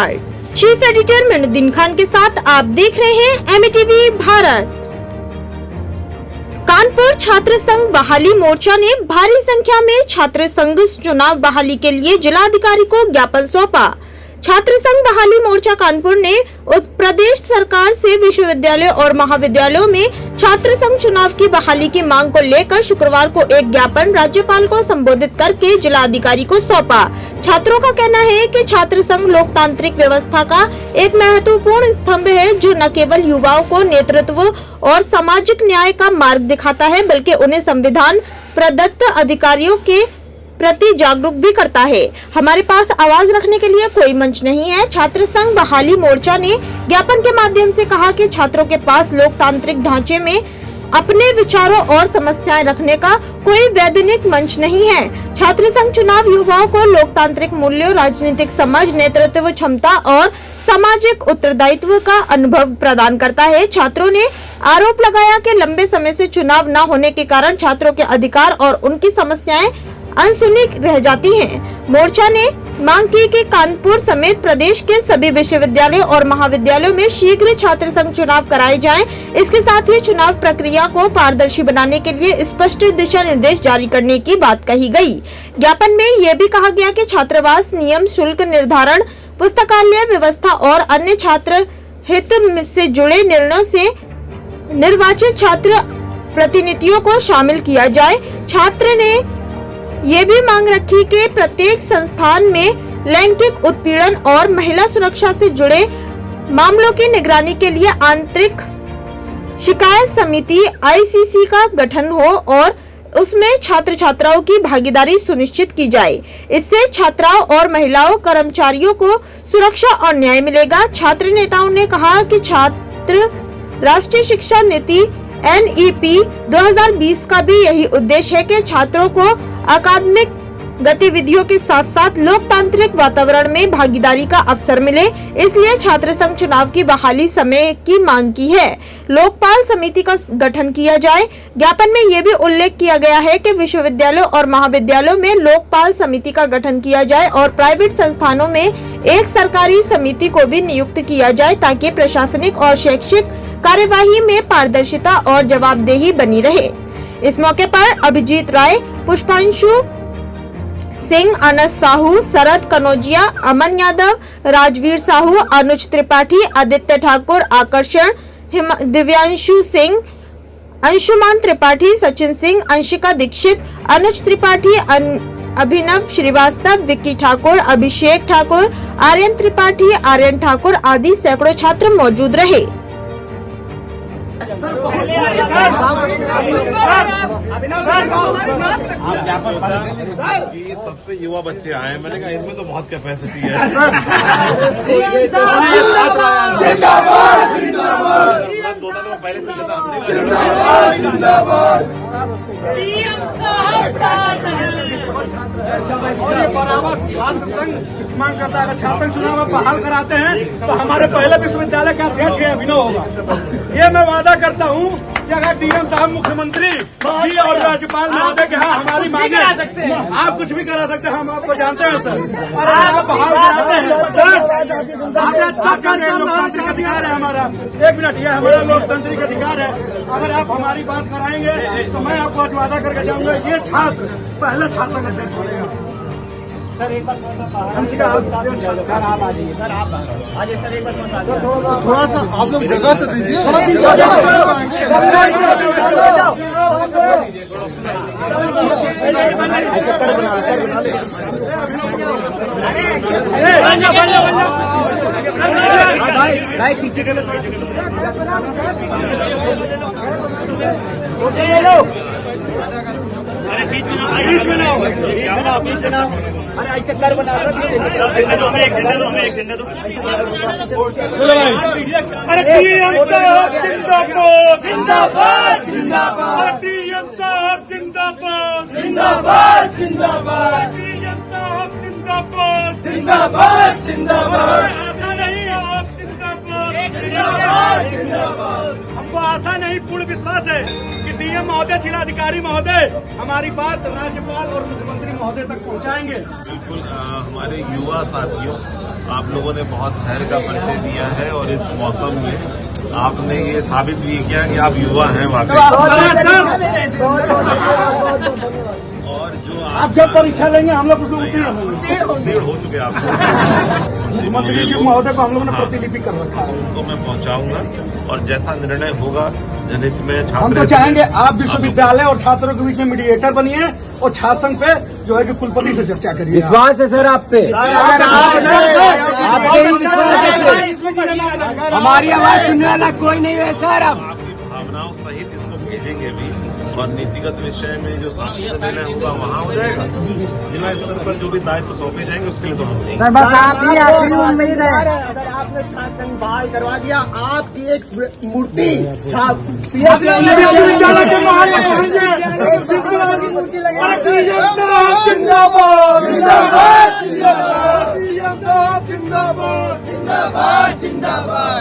Report. Chief editor मेनुद्दीन Khan के साथ आप देख रहे हैं एमटीवी भारत। कानपुर छात्र संघ बहाली मोर्चा ने भारी संख्या में छात्र संघ चुनाव बहाली के लिए जिलाधिकारी को ज्ञापन सौंपा। छात्र संघ बहाली मोर्चा कानपुर ने प्रदेश सरकार से विश्वविद्यालय और महाविद्यालयों में छात्र संघ चुनाव की बहाली की मांग को लेकर शुक्रवार को एक ज्ञापन राज्यपाल को संबोधित करके जिलाधिकारी को सौंपा। छात्रों का कहना है कि छात्र संघ लोकतांत्रिक व्यवस्था का एक महत्वपूर्ण स्तंभ है, जो न केवल युवाओं को नेतृत्व और सामाजिक न्याय का मार्ग दिखाता है, बल्कि उन्हें संविधान प्रदत्त अधिकारियों के प्रति जागरूक भी करता है। हमारे पास आवाज रखने के लिए कोई मंच नहीं है। छात्र संघ बहाली मोर्चा ने ज्ञापन के माध्यम से कहा कि छात्रों के पास लोकतांत्रिक ढांचे में अपने विचारों और समस्याएं रखने का कोई वैधानिक मंच नहीं है। छात्र संघ चुनाव युवाओं को लोकतांत्रिक मूल्यों, राजनीतिक समझ, नेतृत्व क्षमता और सामाजिक उत्तरदायित्व का अनुभव प्रदान करता है। छात्रों ने आरोप लगाया कि लंबे समय से चुनाव न होने के कारण छात्रों के अधिकार और उनकी समस्याएं अनसुनी रह जाती हैं। मोर्चा ने मांग की कि कानपुर समेत प्रदेश के सभी विश्वविद्यालयों और महाविद्यालयों में शीघ्र छात्र संघ चुनाव कराए जाएं। इसके साथ ही चुनाव प्रक्रिया को पारदर्शी बनाने के लिए स्पष्ट दिशा निर्देश जारी करने की बात कही गई। ज्ञापन में यह भी कहा गया कि छात्रावास नियम, शुल्क निर्धारण, पुस्तकालय व्यवस्था और अन्य छात्र हित से जुड़े निर्णयों से निर्वाचित छात्र प्रतिनिधियों को शामिल किया जाए। छात्र ने ये भी मांग रखी कि प्रत्येक संस्थान में लैंगिक उत्पीड़न और महिला सुरक्षा से जुड़े मामलों की निगरानी के लिए आंतरिक शिकायत समिति ICC का गठन हो और उसमें छात्र छात्राओं की भागीदारी सुनिश्चित की जाए। इससे छात्राओं और महिलाओं कर्मचारियों को सुरक्षा और न्याय मिलेगा। छात्र नेताओं ने कहा कि छात्र राष्ट्रीय शिक्षा नीति NEP 2020 का भी यही उद्देश्य है कि छात्रों को अकादमिक गतिविधियों के साथ साथ लोकतांत्रिक वातावरण में भागीदारी का अवसर मिले। इसलिए छात्र संघ चुनाव की बहाली समय की मांग की है। लोकपाल समिति का गठन किया जाए। ज्ञापन में यह भी उल्लेख किया गया है कि विश्वविद्यालयों और महाविद्यालयों में लोकपाल समिति का गठन किया जाए और प्राइवेट संस्थानों में एक सरकारी समिति को भी नियुक्त किया जाए, ताकि प्रशासनिक और शैक्षिक कार्यवाही में पारदर्शिता और जवाबदेही बनी रहे। इस मौके पर अभिजीत राय, पुष्पांशु सिंह, अनस साहू, शरद कनौजिया, अमन यादव, राजवीर साहू, अनुज त्रिपाठी, आदित्य ठाकुर, आकर्षण, दिव्यांशु सिंह, अंशुमान त्रिपाठी, सचिन सिंह, अंशिका दीक्षित, अनुज त्रिपाठी, अभिनव श्रीवास्तव, विक्की ठाकुर, अभिषेक ठाकुर, आर्यन त्रिपाठी, आर्यन ठाकुर आदि सैकड़ों छात्र मौजूद रहे। ये सबसे युवा बच्चे आए, मैंने कहा इनमें तो बहुत कैपेसिटी है। दो दिन पहले और ये बराबर छात्र संघ मांग करता है। अगर छात्र संघ चुनाव में बहाल कराते हैं तो हमारे पहले विश्वविद्यालय का अध्यक्ष अभिनव होगा। ये मैं वादा करता हूँ कि अगर DM साहब, मुख्यमंत्री जी और राज्यपाल महोदय के यहाँ हमारी मांगे, आप कुछ भी करा सकते हैं, हम आपको जानते हैं सर। और आप बहाल कराते हैं लोकतांत्रिक अधिकार है हमारा। एक मिनट, ये हमारा लोकतांत्रिक अधिकार है। अगर आप हमारी बात कराएंगे तो मैं आपको आज वादा करके जाऊंगा, ये छात्र पहले छात्र संघ अध्यक्ष बनेगा। सर एक बात सर आप आ जाइए, सर आप आ जाइए सर, एक बात थोड़ा सा आप लोग जगह तो दीजिए। भाई पीछे के बीच में ना अरे ऐसे कर बना अरे जिंदाबाद जिंदाबाद जिंदाबाद जिंदाबाद जिंदाबाद जिंदाबाद जिंदाबाद जिंदाबाद जिंदाबाद। ऐसा नहीं है, आप जिंदाबाद जिंदाबाद जिंदाबाद। हमको आशा नहीं, पूर्ण विश्वास है कि DM महोदय, जिलाधिकारी महोदय हमारी बात राज्यपाल और मुख्यमंत्री महोदय तक पहुंचाएंगे। बिल्कुल हमारे युवा साथियों आप लोगों ने बहुत धैर्य का परिचय दिया है और इस मौसम में आपने ये साबित भी किया कि आप युवा हैं वाकई। और जो आप जब परीक्षा लेंगे हम लोग उसमें उत्तीर्ण हो चुके आप मुख्यमंत्री जी महोदय को हम लोगों ने प्रतिलिपि कर रखा है। तो मैं पहुंचाऊंगा और जैसा निर्णय होगा जनहित में हम तो चाहेंगे आप विश्वविद्यालय और छात्रों के बीच में मीडिएटर बनिए और छात्र संघ पे जो है कि कुलपति से चर्चा करिए। विश्वास है सर आप पे, हमारी आवाज सुनने वाला कोई नहीं है सर। अब आपकी भावनाओं सहित इसको भेजेंगे भी और नीतिगत विषय में जो सांस्कृतिक निर्णय होगा वहाँ हो जाएगा। जिला स्तर पर जो भी दायित्व सौंपे जाएंगे उसके लिए तो हम नहीं। सर बस आप ही आखिरी उम्मीद है। अगर आपने छात्र संघ बहाल करवा दिया, आपकी एक मूर्ति विश्वविद्यालय के महान जिंदाबाद जिंदाबाद जिंदाबाद जिंदाबाद जिंदाबाद।